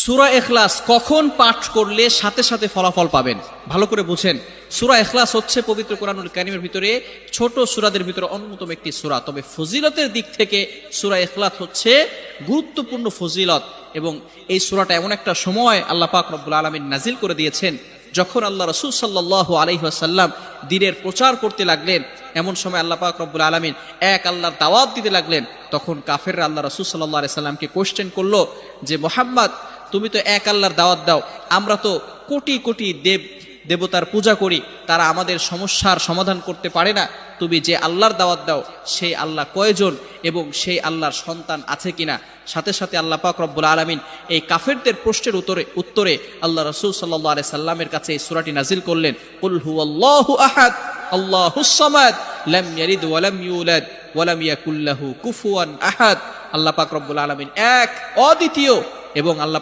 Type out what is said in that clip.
সূরা ইখলাস কখন পাঠ করলে সাথে সাথে ফলাফল পাবেন, ভালো করে বুঝেন। সূরা ইখলাস হচ্ছে পবিত্র কোরআনুল কারীমের ভিতরে ছোট সূরাদের ভিতরে অন্যতম একটি সূরা। তবে ফজিলতের দিক থেকে সূরা ইখলাস হচ্ছে গুরুত্বপূর্ণ ফজিলত, এবং এই সূরাটা এমন একটা সময় আল্লাহ পাক রব্বুল আলামিন নাজিল করে দিয়েছেন যখন আল্লাহ রাসূল সাল্লাল্লাহু আলাইহি ওয়াসাল্লাম দ্বীনের প্রচার করতে লাগলেন। এমন সময় আল্লাহ পাক রব্বুল আলামিন এক আল্লাহর দাওয়াত দিতে লাগলেন। তখন কাফেররা আল্লাহ রাসূল সাল্লাল্লাহু আলাইহি সাল্লামকে কোশ্চেন করলো যে, মুহাম্মদ, তুমি তো এক আল্লাহর দাওয়াত দাও, আমরা তো কোটি কোটি দেবতার পূজা করি, তারা আমাদের সমস্যার সমাধান করতে পারে না। তুমি যে আল্লাহর দাওয়াত দাও সেই আল্লাহ কয়জন এবং সেই আল্লাহর সন্তান আছে কিনা? সাথে সাথে আল্লাহ পাক রব্বুল আলামিন এই কাফেরদের প্রশ্নের উত্তরে আল্লাহ রাসূল সাল্লাল্লাহু আলাইহি সাল্লামের কাছে এই সূরাটি নাজিল করলেন, কুল হুয়াল্লাহু আহাদ আল্লাহুস সামাদ লাম ইয়ালিদ ওয়া লাম ইউলাদ ওয়া লাম ইয়াকুল লাহু কুফুয়ান আহাদ। আল্লাহ পাক রব্বুল আলামিন এক, অদ্বিতীয়, এবং আল্লাহ